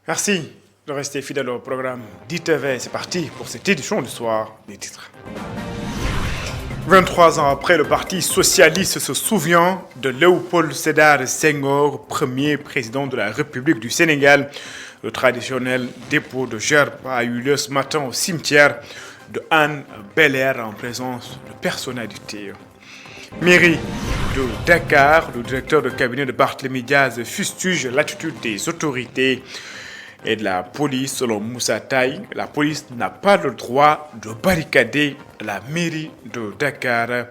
Merci de rester fidèle au programme d'ITV. C'est parti pour cette édition du soir des titres. 23 ans après, le Parti socialiste se souvient de Léopold Sédar Senghor, premier président de la République du Sénégal. Le traditionnel dépôt de gerbes a eu lieu ce matin au cimetière de Hann Bel-Air en présence de personnalités. Mairie de Dakar, le directeur de cabinet de Barthélémy Diaz fustige l'attitude des autorités et de la police. Selon Moussa Taye, la police n'a pas le droit de barricader la mairie de Dakar.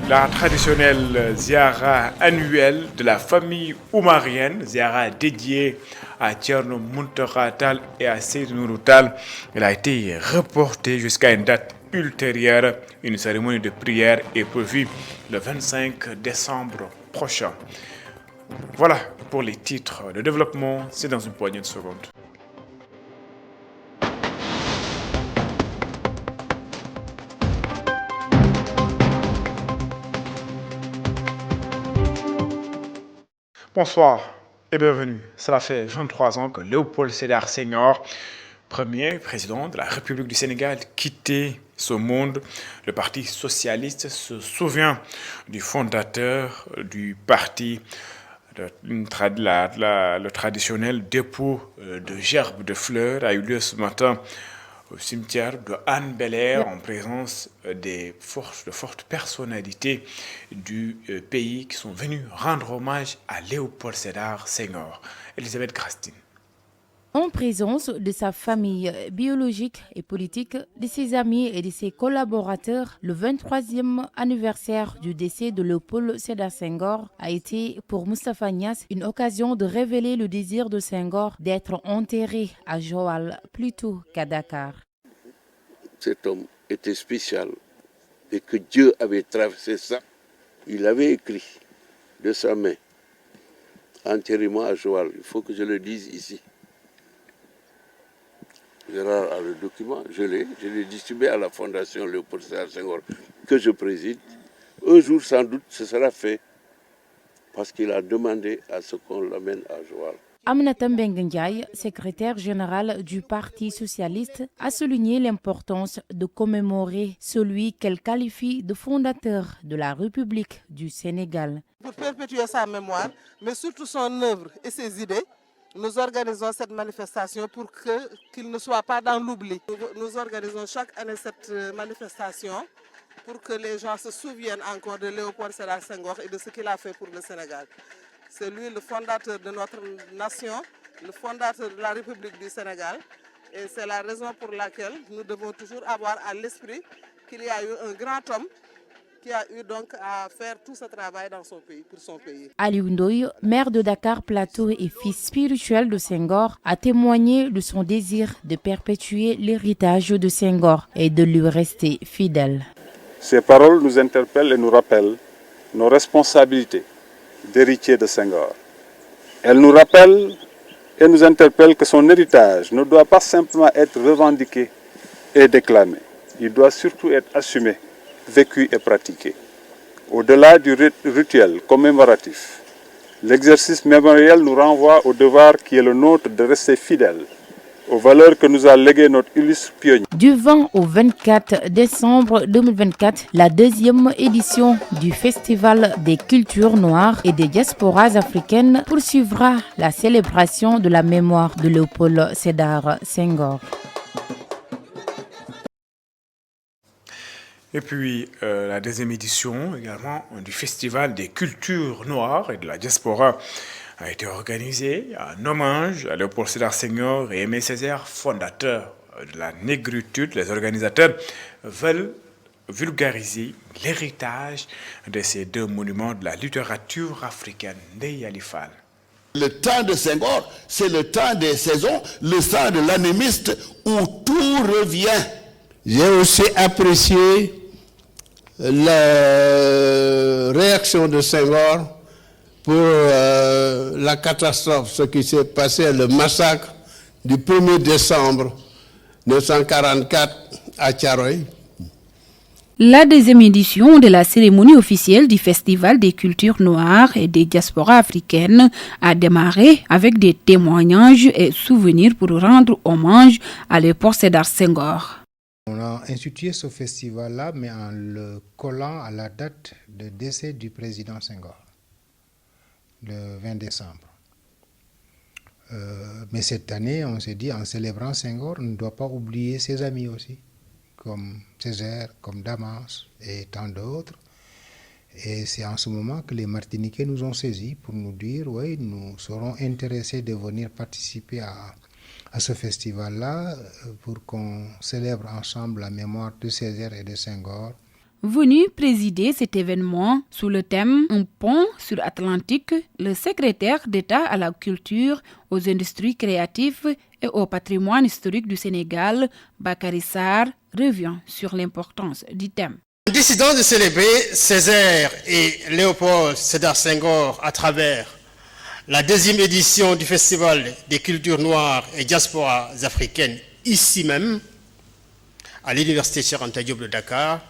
La traditionnelle ziara annuelle de la famille oumarienne, ziara dédiée à Thierno Mountakha Tall et à Seydou Nourou Tall, elle a été reportée jusqu'à une date ultérieure. Une cérémonie de prière est prévue le 25 décembre prochain. Voilà pour les titres. Le développement, c'est dans une poignée de secondes. Bonsoir et bienvenue. Cela fait 23 ans que Léopold Sédar Senghor, premier président de la République du Sénégal, quittait ce monde. Le Parti socialiste se souvient du fondateur du parti. Le traditionnel dépôt de gerbes de fleurs a eu lieu ce matin au cimetière de Hann Bel-Air en présence de fortes personnalités du pays qui sont venues rendre hommage à Léopold Sédar Senghor. Elisabeth Grastine. En présence de sa famille biologique et politique, de ses amis et de ses collaborateurs, le 23e anniversaire du décès de Léopold Sédar Senghor a été pour Moustapha Niasse une occasion de révéler le désir de Senghor d'être enterré à Joal plutôt qu'à Dakar. Cet homme était spécial et que Dieu avait traversé ça. Il avait écrit de sa main, enterrement à Joal, il faut que je le dise ici. Gérard a le document, je l'ai distribué à la Fondation Léopold Sédar Senghor que je préside. Un jour, sans doute, ce sera fait parce qu'il a demandé à ce qu'on l'amène à Joal. Aminata Mbengue Ndiaye, secrétaire générale du Parti socialiste, a souligné l'importance de commémorer celui qu'elle qualifie de fondateur de la République du Sénégal. Pour perpétuer sa mémoire, mais surtout son œuvre et ses idées, nous organisons cette manifestation pour qu'il ne soit pas dans l'oubli. Nous organisons chaque année cette manifestation pour que les gens se souviennent encore de Léopold Sédar Senghor et de ce qu'il a fait pour le Sénégal. C'est lui le fondateur de notre nation, le fondateur de la République du Sénégal. Et c'est la raison pour laquelle nous devons toujours avoir à l'esprit qu'il y a eu un grand homme qui a eu donc à faire tout ce travail dans son pays, pour son pays. Aliou Ndoye, maire de Dakar Plateau et fils spirituel de Senghor, a témoigné de son désir de perpétuer l'héritage de Senghor et de lui rester fidèle. Ces paroles nous interpellent et nous rappellent nos responsabilités d'héritiers de Senghor. Elles nous rappellent et nous interpellent que son héritage ne doit pas simplement être revendiqué et déclamé. Il doit surtout être assumé, vécu et pratiqué. Au-delà du rituel commémoratif, l'exercice mémoriel nous renvoie au devoir qui est le nôtre de rester fidèles aux valeurs que nous a léguées notre illustre pionnier. Du 20 au 24 décembre 2024, la deuxième édition du Festival des cultures noires et des diasporas africaines poursuivra la célébration de la mémoire de Léopold Sédar Senghor. Et puis la deuxième édition également du Festival des cultures noires et de la diaspora a été organisée en hommage à Léopold Sédar Senghor et Aimé Césaire, fondateur de la négritude. Les organisateurs veulent vulgariser l'héritage de ces deux monuments de la littérature africaine. Ndeye Ali Fall. Le temps de Senghor, c'est le temps des saisons, le temps de l'anémiste où tout revient. J'ai aussi apprécié la réaction de Senghor pour la catastrophe, ce qui s'est passé, le massacre du 1er décembre 1944 à Thiaroye. La deuxième édition de la cérémonie officielle du Festival des cultures noires et des diasporas africaines a démarré avec des témoignages et souvenirs pour rendre hommage à l'époque Sédar Senghor. On a institué ce festival-là, mais en le collant à la date de décès du président Senghor, le 20 décembre. Mais cette année, on s'est dit, en célébrant Senghor, on ne doit pas oublier ses amis aussi, comme Césaire, comme Damas et tant d'autres. Et c'est en ce moment que les Martiniquais nous ont saisis pour nous dire, oui, nous serons intéressés de venir participer à ce festival-là pour qu'on célèbre ensemble la mémoire de Césaire et de Senghor. Venu présider cet événement sous le thème « Un pont sur Atlantique », le secrétaire d'État à la culture, aux industries créatives et au patrimoine historique du Sénégal, Bakary Sarr, revient sur l'importance du thème. En décidant de célébrer Césaire et Léopold Sédar Senghor à travers la deuxième édition du Festival des cultures noires et diasporas africaines, ici même, à l'Université Cheikh Anta Diop de Dakar,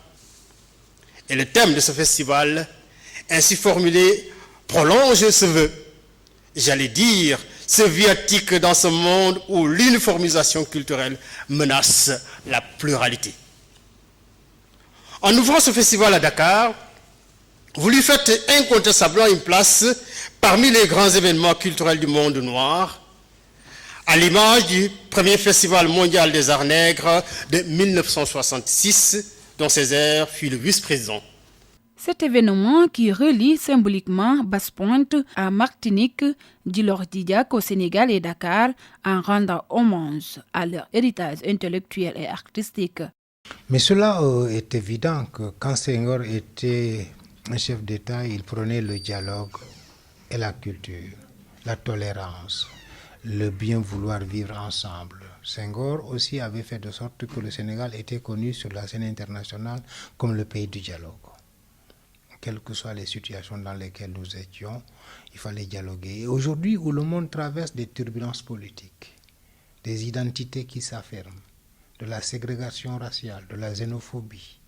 et le thème de ce festival, ainsi formulé, prolonge ce vœu, j'allais dire, ce viatique dans ce monde où l'uniformisation culturelle menace la pluralité. En ouvrant ce festival à Dakar, vous lui faites incontestablement une place parmi les grands événements culturels du monde noir, à l'image du premier festival mondial des arts nègres de 1966, dont Césaire fut le vice-président. Cet événement qui relie symboliquement Basse-Pointe à Martinique, Djilor Didiak au Sénégal et Dakar, en rendant hommage à leur héritage intellectuel et artistique. Mais cela est évident que quand Senghor était un chef d'État, il prenait le dialogue et la culture, la tolérance, le bien vouloir vivre ensemble. Senghor aussi avait fait de sorte que le Sénégal était connu sur la scène internationale comme le pays du dialogue. Quelles que soient les situations dans lesquelles nous étions, il fallait dialoguer. Et aujourd'hui, où le monde traverse des turbulences politiques, des identités qui s'affirment, de la ségrégation raciale, de la xénophobie,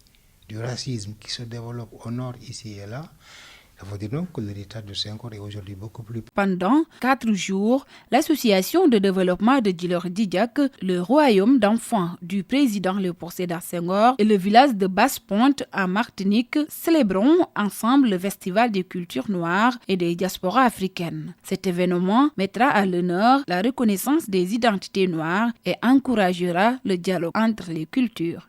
du racisme qui se développe au nord, ici et là, il faut dire donc que l'héritage de Senghor est aujourd'hui beaucoup plus... Pendant 4 jours, l'association de développement de Djilor Didiak, le royaume d'enfants du président Léopold Sédar Senghor et le village de Basse-Pointe en Martinique célébreront ensemble le festival des cultures noires et des diasporas africaines. Cet événement mettra à l'honneur la reconnaissance des identités noires et encouragera le dialogue entre les cultures.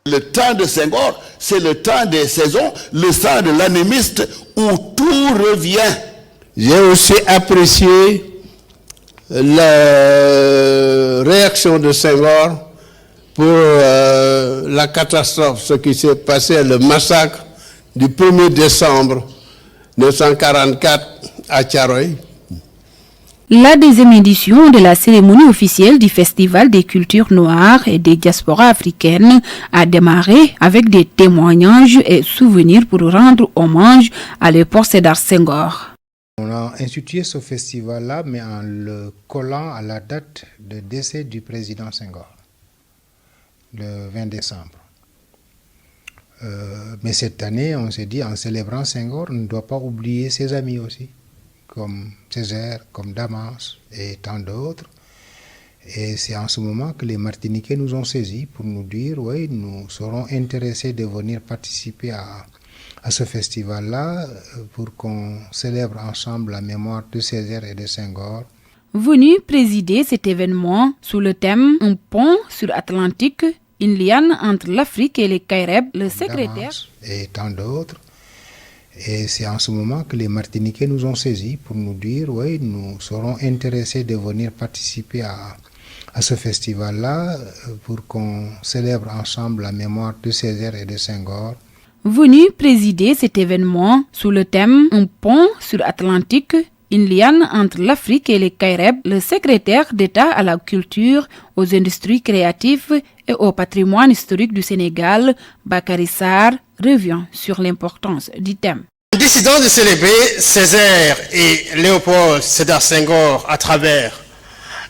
Le temps de Senghor, c'est le temps des saisons, le temps de l'animiste où tout revient. J'ai aussi apprécié la réaction de Senghor pour la catastrophe, ce qui s'est passé, le massacre du 1er décembre 1944 à Thiaroye. La deuxième édition de la cérémonie officielle du Festival des cultures noires et des diasporas africaines a démarré avec des témoignages et souvenirs pour rendre hommage à l'époque Sédar Senghor. On a institué ce festival-là, mais en le collant à la date de décès du président Senghor, le 20 décembre. Mais cette année, on s'est dit, en célébrant Senghor, on ne doit pas oublier ses amis aussi, comme Césaire, comme Damas et tant d'autres. Et c'est en ce moment que les Martiniquais nous ont saisis pour nous dire, oui, nous serons intéressés de venir participer à ce festival-là pour qu'on célèbre ensemble la mémoire de Césaire et de Senghor. Venu présider cet événement sous le thème « Un pont sur Atlantique », une liane entre l'Afrique et les Caraïbes, le secrétaire... Damas et tant d'autres. Et c'est en ce moment que les Martiniquais nous ont saisis pour nous dire, oui, nous serons intéressés de venir participer à ce festival-là pour qu'on célèbre ensemble la mémoire de Césaire et de Senghor. Venu présider cet événement sous le thème « Un pont sur Atlantique », une liane entre l'Afrique et les Caraïbes, le secrétaire d'État à la culture, aux industries créatives et au patrimoine historique du Sénégal, Bakary Sarr, revient sur l'importance du thème. En décidant de célébrer Césaire et Léopold Sédar Senghor à travers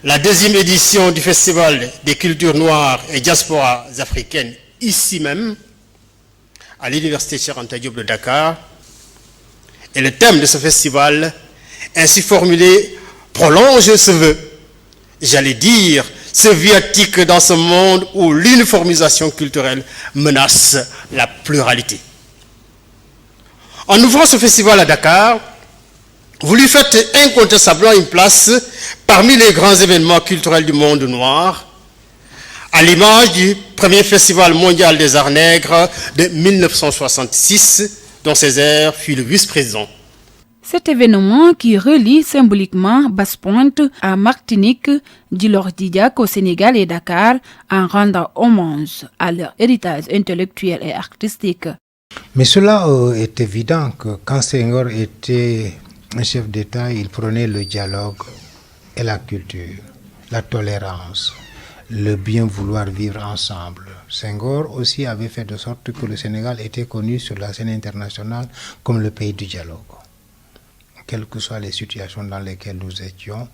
la deuxième édition du Festival des cultures noires et diasporas africaines, ici même, à l'Université Cheikh Anta Diop de Dakar. Et le thème de ce festival, ainsi formulé, prolonge ce vœu. J'allais dire, ce viatique dans ce monde où l'uniformisation culturelle menace la pluralité. En ouvrant ce festival à Dakar, vous lui faites incontestablement une place parmi les grands événements culturels du monde noir, à l'image du premier festival mondial des arts nègres de 1966, dont Césaire fut le vice-président. Cet événement qui relie symboliquement Basse-Pointe à Martinique, Djilor Didiak au Sénégal et Dakar, en rendant hommage à leur héritage intellectuel et artistique. Mais cela est évident que quand Senghor était un chef d'État, il prenait le dialogue et la culture, la tolérance, le bien vouloir vivre ensemble. Senghor aussi avait fait de sorte que le Sénégal était connu sur la scène internationale comme le pays du dialogue. Quelles que soient les situations dans lesquelles nous étions,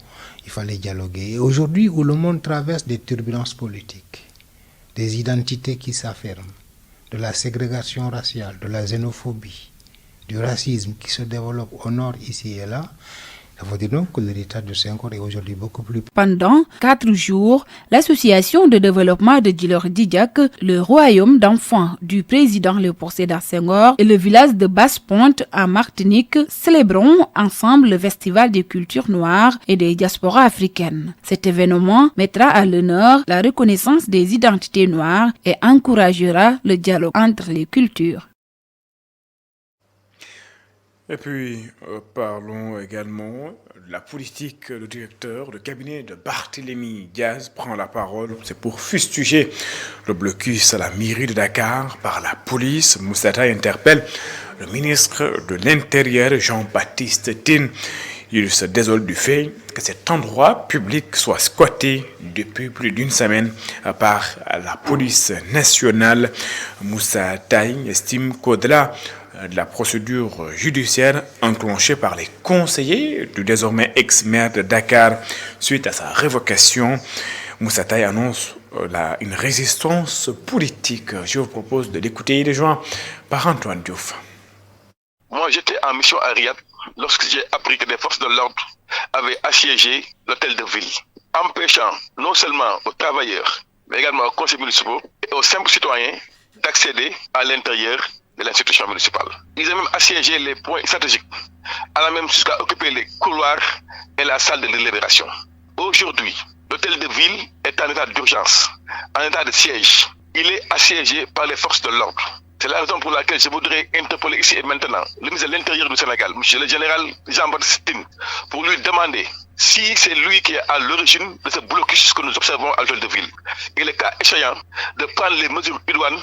il fallait dialoguer. Et aujourd'hui, où le monde traverse des turbulences politiques, des identités qui s'affirment, de la ségrégation raciale, de la xénophobie, du racisme qui se développe au nord ici et là, il faut dire donc que l'héritage de Senghor est aujourd'hui beaucoup plus... Pendant 4 jours, l'association de développement de Djilor Didiak, le royaume d'enfants du président Léopold Sédar Senghor et le village de Basse-Pointe en Martinique célébreront ensemble le festival des cultures noires et des diasporas africaines. Cet événement mettra à l'honneur la reconnaissance des identités noires et encouragera le dialogue entre les cultures. Et puis, parlons également de la politique. Le directeur de cabinet de Barthélémy Diaz prend la parole. C'est pour fustiger le blocus à la mairie de Dakar par la police. Moussa Taye interpelle le ministre de l'Intérieur, Jean-Baptiste Tine. Il se désole du fait que cet endroit public soit squatté depuis plus d'une semaine par la police nationale. Moussa Taye estime qu'au-delà de la procédure judiciaire enclenchée par les conseillers du désormais ex-maire de Dakar suite à sa révocation, Moussa Taye annonce une résistance politique. Je vous propose de l'écouter. Il est joint par Antoine Diouf. Moi, j'étais en mission à Riyad lorsque j'ai appris que des forces de l'ordre avaient assiégé l'hôtel de ville, empêchant non seulement aux travailleurs, mais également aux conseillers municipaux et aux simples citoyens d'accéder à l'intérieur de l'institution municipale. Ils ont même assiégé les points stratégiques, allant même jusqu'à occuper les couloirs et la salle de délibération. Aujourd'hui, l'hôtel de ville est en état d'urgence, en état de siège. Il est assiégé par les forces de l'ordre. C'est la raison pour laquelle je voudrais interpeller ici et maintenant le ministre de l'Intérieur du Sénégal, M. le général Jean-Baptiste Tine, pour lui demander si c'est lui qui est à l'origine de ce blocus que nous observons à l'hôtel de ville. Et le cas échéant de prendre les mesures idoines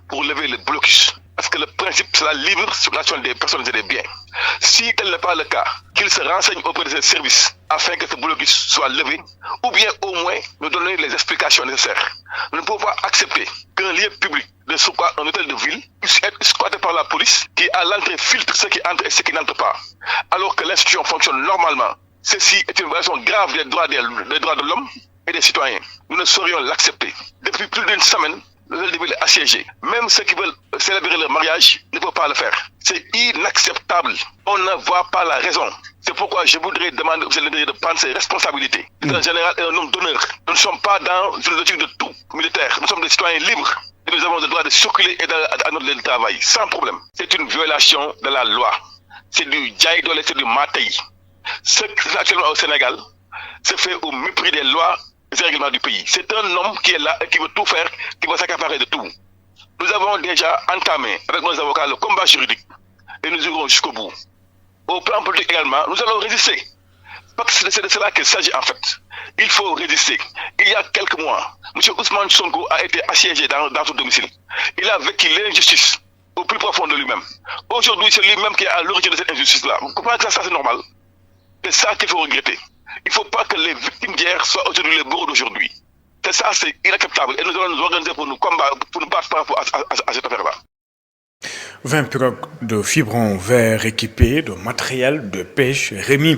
pour lever le blocus. Parce que le principe, c'est la libre circulation des personnes et des biens. Si tel n'est pas le cas, qu'il se renseigne auprès de ces services afin que ce blocus soit levé, ou bien au moins nous donner les explications nécessaires. Nous ne pouvons pas accepter qu'un lieu public, de ce quoi un hôtel de ville, puisse être squatté par la police qui à l'entrée filtre ce qui entre et ce qui n'entre pas. Alors que l'institution fonctionne normalement. Ceci est une violation grave des droits de l'homme et des citoyens. Nous ne saurions l'accepter. Depuis plus d'une semaine, l'hôtel de ville est assiégé. Même ceux qui veulent célébrer leur mariage ne peuvent pas le faire. C'est inacceptable. On ne voit pas la raison. C'est pourquoi je voudrais demander au chef de l'Intérieur de prendre ses responsabilités. Un général et un homme d'honneur. Nous ne sommes pas dans une logique de tout militaire. Nous sommes des citoyens libres. Et nous avons le droit de circuler et à notre lieu de travail, sans problème. C'est une violation de la loi. C'est du djaïdol et c'est du matéi. Ce qui est actuellement au Sénégal se fait au mépris des lois et des règlements du pays. C'est un homme qui est là et qui veut tout faire, qui va s'accaparer de tout. Nous avons déjà entamé avec nos avocats le combat juridique et nous irons jusqu'au bout. Au plan politique également, nous allons résister. Parce que c'est de cela qu'il s'agit en fait. Il faut résister. Il y a quelques mois, M. Ousmane Sonko a été assiégé dans son domicile. Il a vécu l'injustice au plus profond de lui-même. Aujourd'hui, c'est lui-même qui est à l'origine de cette injustice-là. Vous comprenez que ça c'est normal? C'est ça qu'il faut regretter. Il ne faut pas que les victimes d'hier soient aujourd'hui les bourreaux d'aujourd'hui. C'est ça, c'est inacceptable. Et nous allons nous organiser pour nous combattre, pour nous battre par rapport à cette affaire-là. 20 pirogues de fibres en verre équipées de matériel de pêche remis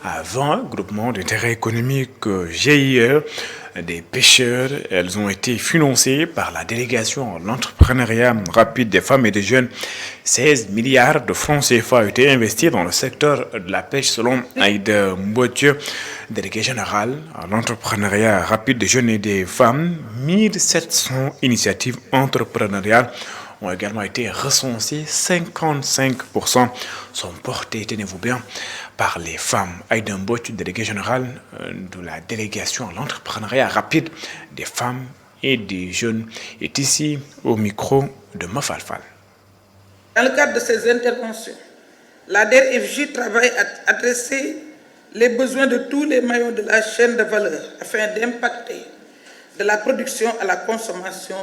à 20 groupements d'intérêt économique GIE. des pêcheurs. Elles ont été financées par la délégation à l'entrepreneuriat rapide des femmes et des jeunes. 16 milliards de francs CFA ont été investis dans le secteur de la pêche selon Aïda Mbouetio, délégué général à l'entrepreneuriat rapide des jeunes et des femmes. 1700 initiatives entrepreneuriales ont également été recensées. 55% sont portées, tenez-vous bien, par les femmes. Aïda Mbouetio, délégué général de la délégation à l'entrepreneuriat rapide des femmes et des jeunes, est ici au micro de Mafalfal. Dans le cadre de ces interventions, la DER/FJ travaille à adresser les besoins de tous les maillons de la chaîne de valeur afin d'impacter de la production à la consommation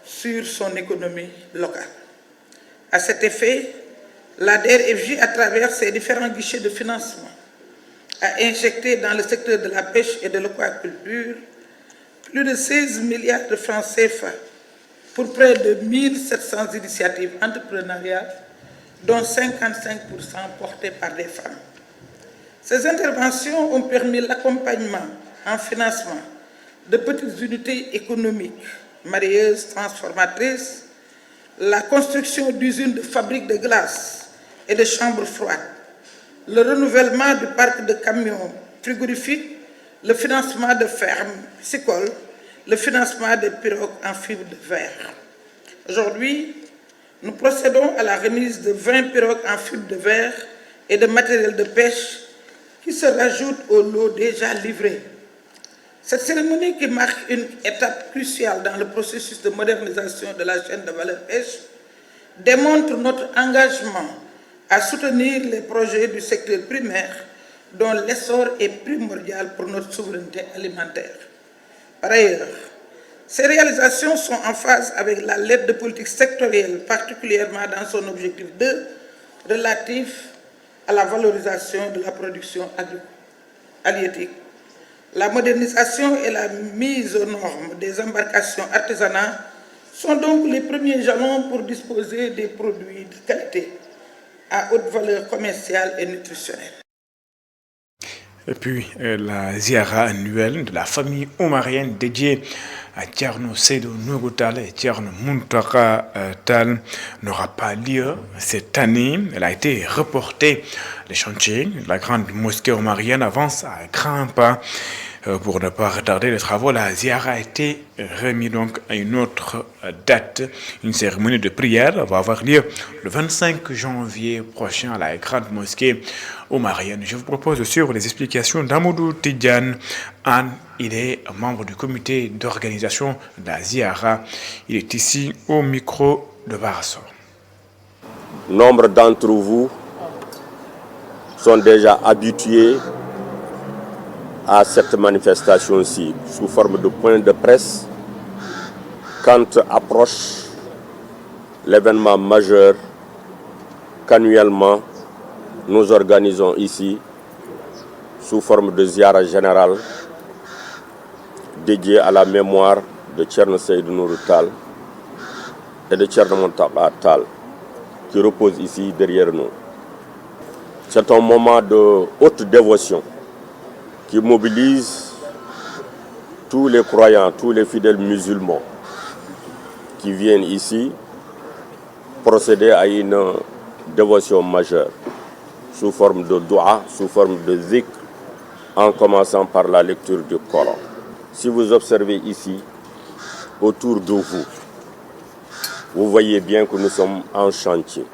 sur son économie locale. À cet effet, la DER/FJ, à travers ses différents guichets de financement, a injecté dans le secteur de la pêche et de l'aquaculture plus de 16 milliards de francs CFA pour près de 1700 initiatives entrepreneuriales, dont 55% portées par des femmes. Ces interventions ont permis l'accompagnement en financement de petites unités économiques, marieuses, transformatrices, la construction d'usines de fabriques de glace et de chambres froides, le renouvellement du parc de camions frigorifiques, le financement de fermes piscicoles, le financement des pirogues en fibre de verre. Aujourd'hui, nous procédons à la remise de 20 pirogues en fibre de verre et de matériel de pêche qui se rajoutent au lot déjà livré. Cette cérémonie, qui marque une étape cruciale dans le processus de modernisation de la chaîne de valeur pêche, démontre notre engagement à soutenir les projets du secteur primaire dont l'essor est primordial pour notre souveraineté alimentaire. Par ailleurs, ces réalisations sont en phase avec la lettre de politique sectorielle, particulièrement dans son objectif 2, relatif à la valorisation de la production halieutique. La modernisation et la mise aux normes des embarcations artisanales sont donc les premiers jalons pour disposer des produits de qualité à haute valeur commerciale et nutritionnelle. Et puis, la ziara annuelle de la famille omarienne dédiée à Thierno Seydou Nourou Tall et Thierno Mountakha Tall n'aura pas lieu cette année. Elle a été reportée. Les chantiers de la grande mosquée omarienne avancent à grands pas. Pour ne pas retarder les travaux, la ziara a été remise donc à une autre date. Une cérémonie de prière va avoir lieu le 25 janvier prochain à la grande mosquée omarienne. Je vous propose de suivre les explications d'Amadou Tidjane Anne. Il est membre du comité d'organisation de la ziara. Il est ici au micro de Barasso. Nombre d'entre vous sont déjà habitués à cette manifestation-ci, sous forme de point de presse, quand approche l'événement majeur qu'annuellement nous organisons ici, sous forme de ziara générale, dédiée à la mémoire de Thierno Seydou Nourou Tall et de Thierno Mountakha Tall, qui repose ici derrière nous. C'est un moment de haute dévotion qui mobilise tous les croyants, tous les fidèles musulmans qui viennent ici procéder à une dévotion majeure sous forme de dua, sous forme de zikr, en commençant par la lecture du Coran. Si vous observez ici, autour de vous, vous voyez bien que nous sommes en chantier.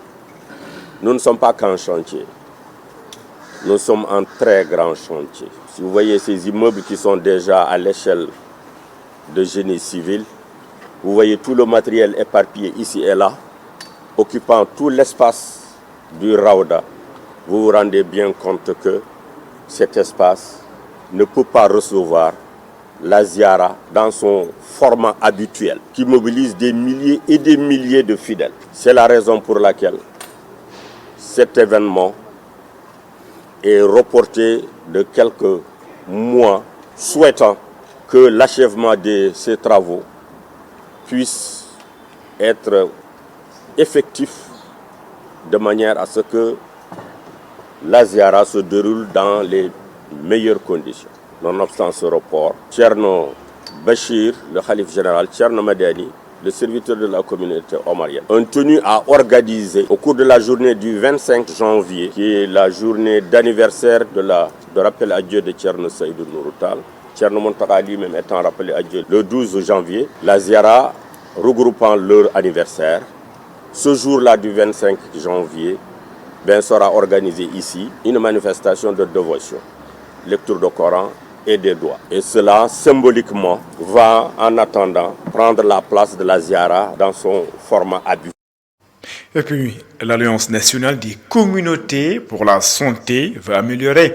Nous ne sommes pas qu'en chantier, nous sommes en très grand chantier. Si vous voyez ces immeubles qui sont déjà à l'échelle de génie civil, vous voyez tout le matériel éparpillé ici et là, occupant tout l'espace du Raouda. Vous vous rendez bien compte que cet espace ne peut pas recevoir la ziara dans son format habituel, qui mobilise des milliers et des milliers de fidèles. C'est la raison pour laquelle cet événement est reporté de quelques mois, souhaitant que l'achèvement de ces travaux puisse être effectif de manière à ce que la ziara se déroule dans les meilleures conditions. nonobstant ce report. Tcherno Bachir, le Khalif général, Tcherno Madani, le serviteur de la communauté omarienne, ont tenu à organiser au cours de la journée du 25 janvier, qui est la journée d'anniversaire de rappel à Dieu de Tcherno Seydou Nourou Tall, Tcherno Mountakha lui-même étant rappelé à Dieu le 12 janvier, la Ziara regroupant leur anniversaire. Ce jour-là du 25 janvier, sera organisée ici une manifestation de dévotion, lecture du Coran et des doigts. Et cela, symboliquement, va, en attendant, prendre la place de la Ziara dans son format habituel. Et puis, l'Alliance nationale des communautés pour la santé va améliorer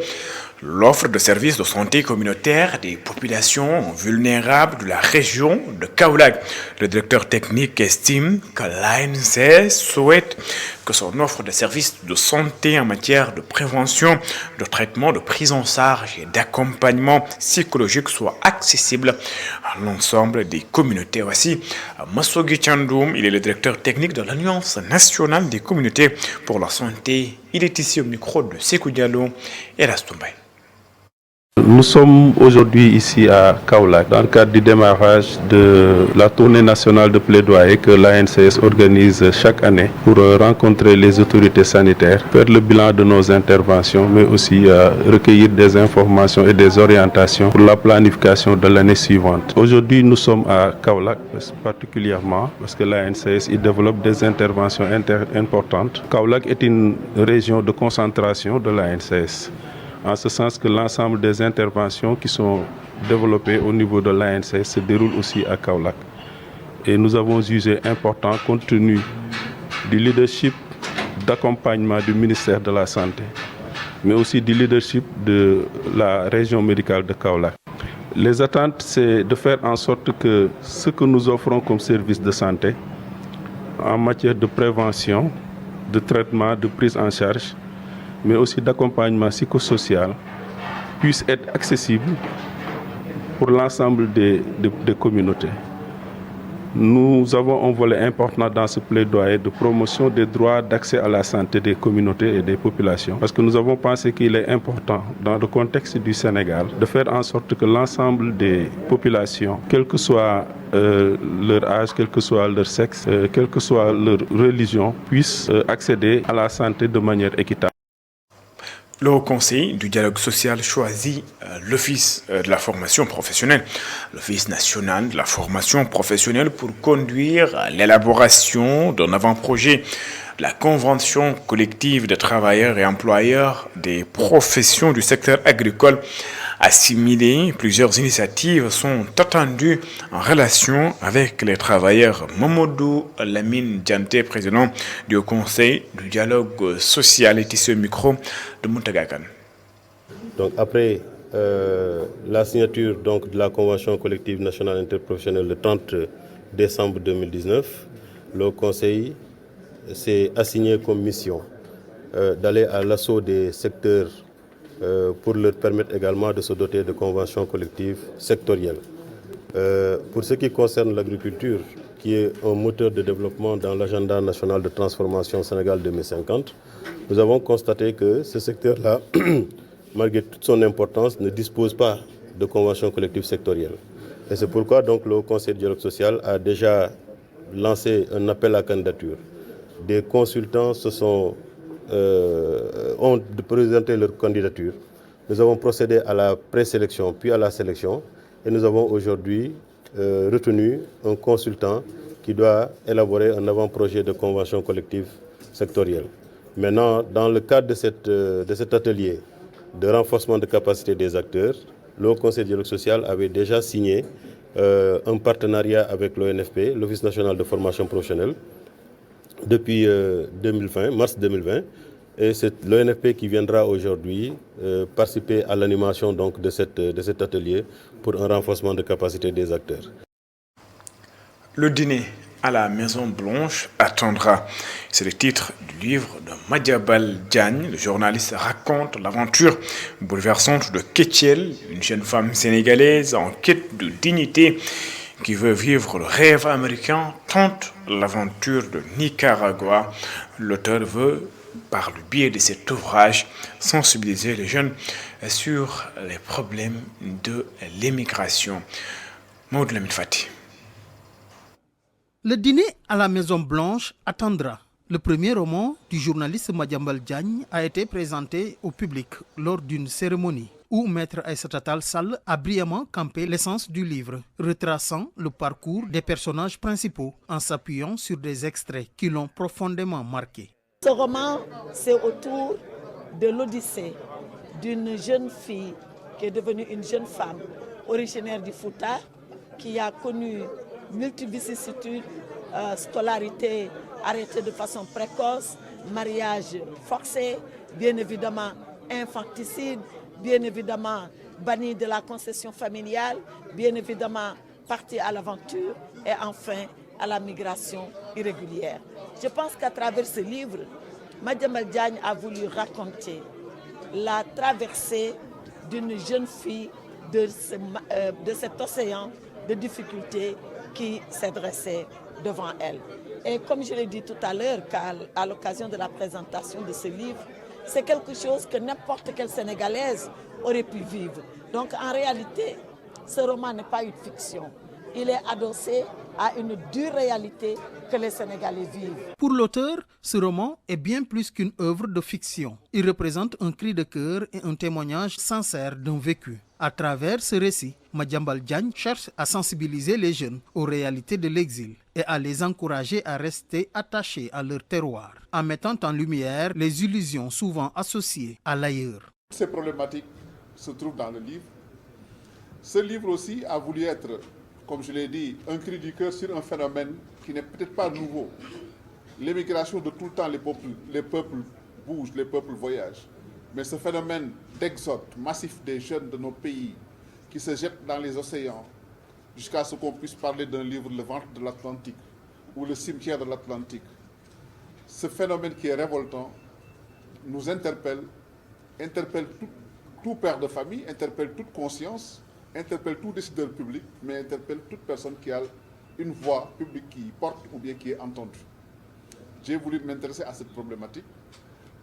l'offre de services de santé communautaire des populations vulnérables de la région de Kaolack. Le directeur technique estime que l'ANCS souhaite que son offre de services de santé en matière de prévention, de traitement, de prise en charge et d'accompagnement psychologique soit accessible à l'ensemble des communautés. Voici Massogi Chandoum, il est le directeur technique de l'Alliance nationale des communautés pour la santé. Il est ici au micro de Sekou Diallo et Rastoumbaye. Nous sommes aujourd'hui ici à Kaolack dans le cadre du démarrage de la tournée nationale de plaidoyer que l'ANCS organise chaque année pour rencontrer les autorités sanitaires, faire le bilan de nos interventions, mais aussi recueillir des informations et des orientations pour la planification de l'année suivante. Aujourd'hui, nous sommes à Kaolack particulièrement parce que l'ANCS développe des interventions importantes. Kaolack est une région de concentration de l'ANCS. En ce sens que l'ensemble des interventions qui sont développées au niveau de l'ANCS se déroulent aussi à Kaolack. Et nous avons jugé important, compte tenu du leadership d'accompagnement du ministère de la Santé, mais aussi du leadership de la région médicale de Kaolack. Les attentes, c'est de faire en sorte que ce que nous offrons comme service de santé, en matière de prévention, de traitement, de prise en charge, mais aussi d'accompagnement psychosocial, puisse être accessible pour l'ensemble des communautés. Nous avons un volet important dans ce plaidoyer de promotion des droits d'accès à la santé des communautés et des populations, parce que nous avons pensé qu'il est important, dans le contexte du Sénégal, de faire en sorte que l'ensemble des populations, quel que soit leur âge, quel que soit leur sexe, quelle que soit leur religion, puissent accéder à la santé de manière équitable. Le Haut Conseil du dialogue social choisit l'Office de la formation professionnelle, l'Office national de la formation professionnelle pour conduire à l'élaboration d'un avant-projet de la Convention collective des travailleurs et employeurs des professions du secteur agricole assimilé. Plusieurs initiatives sont attendues en relation avec les travailleurs. Mamadou Lamine Dianté, président du Haut Conseil du dialogue social, est ici au micro de Moutagakan. Donc après la signature donc, de la Convention collective nationale interprofessionnelle le 30 décembre 2019, le Haut Conseil s'est assigné comme mission d'aller à l'assaut des secteurs pour leur permettre également de se doter de conventions collectives sectorielles. Pour ce qui concerne l'agriculture, qui est un moteur de développement dans l'agenda national de transformation Sénégal 2050, nous avons constaté que ce secteur-là, malgré toute son importance, ne dispose pas de conventions collectives sectorielles. Et c'est pourquoi donc, le Haut Conseil de dialogue social a déjà lancé un appel à candidature. Des consultants ont présenté leur candidature. Nous avons procédé à la présélection puis à la sélection et nous avons aujourd'hui retenu un consultant qui doit élaborer un avant-projet de convention collective sectorielle. Maintenant, dans le cadre de cet atelier de renforcement de capacité des acteurs, le Haut Conseil de dialogue social avait déjà signé un partenariat avec l'ONFP, l'Office national de formation professionnelle, depuis 2020, mars 2020. Et c'est l'ONFP qui viendra aujourd'hui participer à l'animation donc, de cet atelier pour un renforcement de capacité des acteurs. Le dîner à la Maison Blanche attendra. C'est le titre du livre de Madiabal Diagne. Le journaliste raconte l'aventure bouleversante de Kétiel, une jeune femme sénégalaise en quête de dignité qui veut vivre le rêve américain, tente l'aventure de Nicaragua. L'auteur veut par le biais de cet ouvrage, sensibiliser les jeunes sur les problèmes de l'immigration. Maud Lamine Fati. Le dîner à la Maison Blanche attendra. Le premier roman du journaliste Madiambal Diagne a été présenté au public lors d'une cérémonie où Maître Aïssata Tall Sall a brillamment campé l'essence du livre, retraçant le parcours des personnages principaux en s'appuyant sur des extraits qui l'ont profondément marqué. Ce roman, c'est autour de l'odyssée d'une jeune fille qui est devenue une jeune femme originaire du Fouta, qui a connu multivicissitudes, scolarité arrêtée de façon précoce, mariage forcé, bien évidemment infanticide, bien évidemment banni de la concession familiale, bien évidemment parti à l'aventure et enfin à la migration irrégulière. Je pense qu'à travers ce livre, Madiambal Diagne a voulu raconter la traversée d'une jeune fille de cet océan de difficultés qui s'est dressé devant elle. Et comme je l'ai dit tout à l'heure, à l'occasion de la présentation de ce livre, c'est quelque chose que n'importe quelle Sénégalaise aurait pu vivre. Donc en réalité, ce roman n'est pas une fiction. Il est adossé à une dure réalité que les Sénégalais vivent. Pour l'auteur, ce roman est bien plus qu'une œuvre de fiction. Il représente un cri de cœur et un témoignage sincère d'un vécu. À travers ce récit, Madiambal Diagne cherche à sensibiliser les jeunes aux réalités de l'exil et à les encourager à rester attachés à leur terroir, en mettant en lumière les illusions souvent associées à l'ailleurs. Ces problématiques se trouvent dans le livre. Ce livre aussi a voulu être, comme je l'ai dit, un cri du cœur sur un phénomène qui n'est peut-être pas nouveau. L'émigration, de tout le temps, les peuples bougent, les peuples voyagent. Mais ce phénomène d'exode massif des jeunes de nos pays qui se jettent dans les océans jusqu'à ce qu'on puisse parler d'un livre, Le ventre de l'Atlantique ou Le cimetière de l'Atlantique. Ce phénomène qui est révoltant nous interpelle tout père de famille, interpelle toute conscience, interpelle tout décideur public, mais interpelle toute personne qui a une voix publique qui porte ou bien qui est entendue. J'ai voulu m'intéresser à cette problématique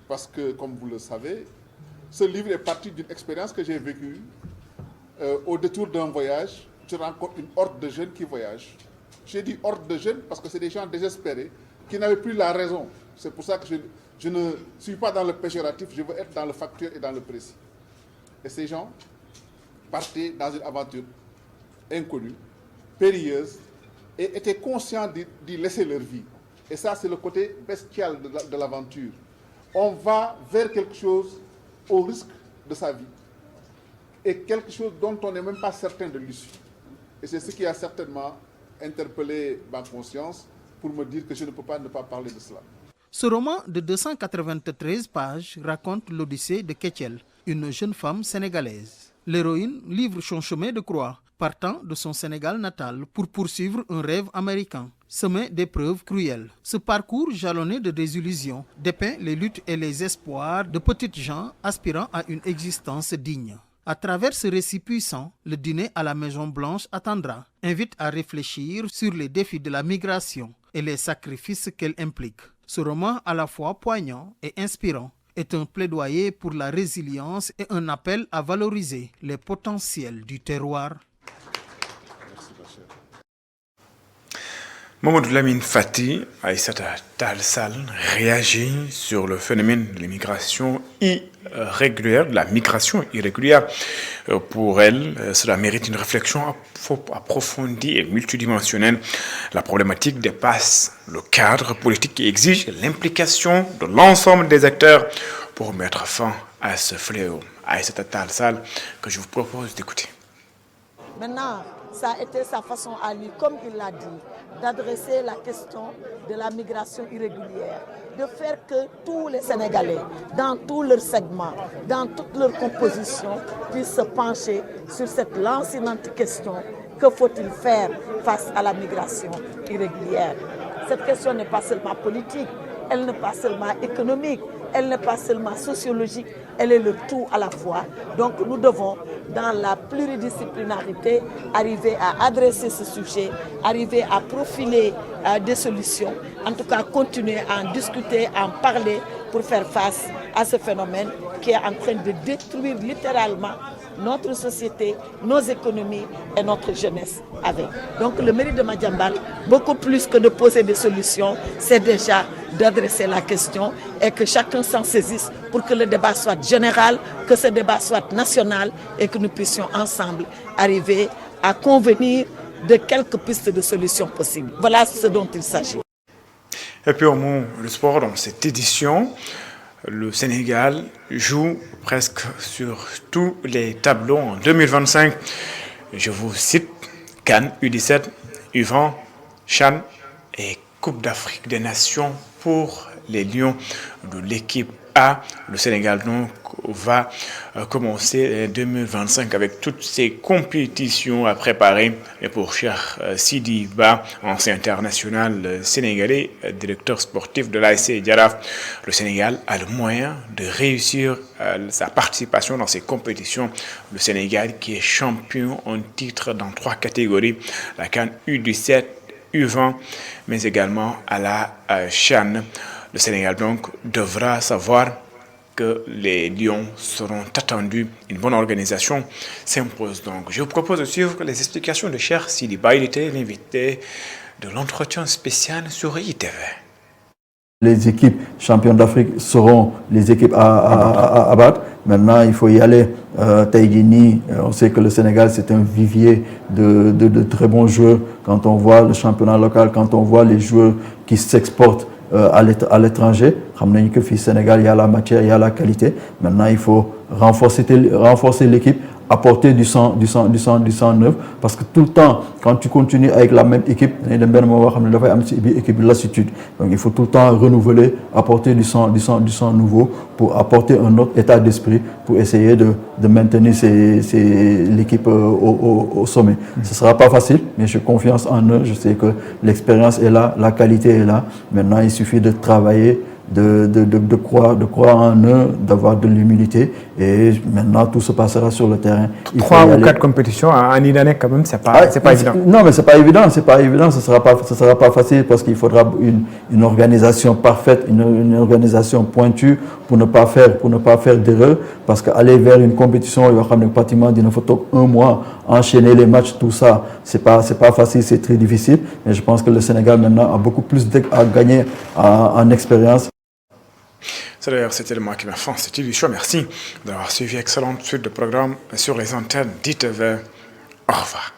parce que, comme vous le savez, ce livre est parti d'une expérience que j'ai vécue. Au détour d'un voyage, je rencontre une horde de jeunes qui voyagent. J'ai dit horde de jeunes parce que c'est des gens désespérés qui n'avaient plus la raison. C'est pour ça que je ne suis pas dans le péjoratif, je veux être dans le factuel et dans le précis. Et ces gens partaient dans une aventure inconnue, périlleuse, et étaient conscients d'y laisser leur vie. Et ça, c'est le côté bestial de l'aventure. On va vers quelque chose au risque de sa vie. Et quelque chose dont on n'est même pas certain de l'issue. Et c'est ce qui a certainement interpellé ma conscience pour me dire que je ne peux pas ne pas parler de cela. Ce roman de 293 pages raconte l'odyssée de Ketchel, une jeune femme sénégalaise. L'héroïne livre son chemin de croix, partant de son Sénégal natal pour poursuivre un rêve américain, semé d'épreuves cruelles. Ce parcours jalonné de désillusions dépeint les luttes et les espoirs de petites gens aspirant à une existence digne. À travers ce récit puissant, le dîner à la Maison Blanche attendra, invite à réfléchir sur les défis de la migration et les sacrifices qu'elle implique. Ce roman, à la fois poignant et inspirant, est un plaidoyer pour la résilience et un appel à valoriser les potentiels du terroir. Mamadou Lamine Fati, Aïssata Tall Sall réagit sur le phénomène de l'immigration irrégulière, de la migration irrégulière. Pour elle, cela mérite une réflexion approfondie et multidimensionnelle. La problématique dépasse le cadre politique qui exige l'implication de l'ensemble des acteurs pour mettre fin à ce fléau. Aïssata Tall Sall, que je vous propose d'écouter. Maintenant, ça a été sa façon à lui, comme il l'a dit, d'adresser la question de la migration irrégulière, de faire que tous les Sénégalais, dans tous leurs segments, dans toutes leurs compositions, puissent se pencher sur cette lancinante question: que faut-il faire face à la migration irrégulière? Cette question n'est pas seulement politique, elle n'est pas seulement économique, elle n'est pas seulement sociologique, elle est le tout à la fois. Donc nous devons, dans la pluridisciplinarité, arriver à adresser ce sujet, arriver à profiler des solutions, en tout cas continuer à en discuter, à en parler pour faire face à ce phénomène qui est en train de détruire littéralement notre société, nos économies et notre jeunesse avec. Donc le mérite de Madiambal, beaucoup plus que de poser des solutions, c'est déjà d'adresser la question et que chacun s'en saisisse pour que le débat soit général, que ce débat soit national et que nous puissions ensemble arriver à convenir de quelques pistes de solutions possibles. Voilà ce dont il s'agit. Et puis au mot le sport dans cette édition, le Sénégal joue presque sur tous les tableaux en 2025. Je vous cite CAN, U17, U20, CHAN et Coupe d'Afrique des Nations pour les Lions de l'équipe A. Le Sénégal donc va commencer 2025 avec toutes ces compétitions à préparer. Et pour Cheikh Sidi Ba, ancien international sénégalais, directeur sportif de l'ASC Jaraaf, le Sénégal a le moyen de réussir sa participation dans ces compétitions. Le Sénégal qui est champion en titre dans 3 catégories, la CAN U17, U20, mais également à la CHAN. Le Sénégal donc devra savoir que les Lions seront attendus. Une bonne organisation s'impose donc. Je vous propose de suivre les explications de Cheikh Sidi Ba. Il était l'invité de l'entretien spécial sur ITV. Les équipes championnes d'Afrique seront les équipes à battre. Maintenant, il faut y aller. Taïgini, on sait que le Sénégal, c'est un vivier de très bons joueurs. Quand on voit le championnat local, quand on voit les joueurs qui s'exportent à l'étranger, ramener que au Sénégal, il y a la matière, il y a la qualité. Maintenant, il faut renforcer l'équipe, apporter du sang neuf, parce que tout le temps, quand tu continues avec la même équipe, il y a une lassitude. Donc il faut tout le temps renouveler, apporter du sang nouveau pour apporter un autre état d'esprit, pour essayer de maintenir l'équipe au sommet. Ce ne sera pas facile, mais j'ai confiance en eux. Je sais que l'expérience est là, la qualité est là. Maintenant, il suffit de travailler, de croire en eux, d'avoir de l'humilité, et maintenant tout se passera sur le terrain. 3 ou 4 compétitions en une année quand même, c'est pas évident. Non, mais c'est pas évident, ce sera pas facile, parce qu'il faudra une organisation parfaite, une organisation pointue pour ne pas faire d'erreur, parce qu'aller vers une compétition, il va prendre pratiquement un mois, enchaîner les matchs, tout ça, c'est pas facile, c'est très difficile, mais je pense que le Sénégal maintenant a beaucoup plus à gagner en expérience. C'est d'ailleurs cet élément qui m'a fait cette édition. Merci d'avoir suivi. Excellente suite de programmes sur les antennes d'ITV. Au revoir.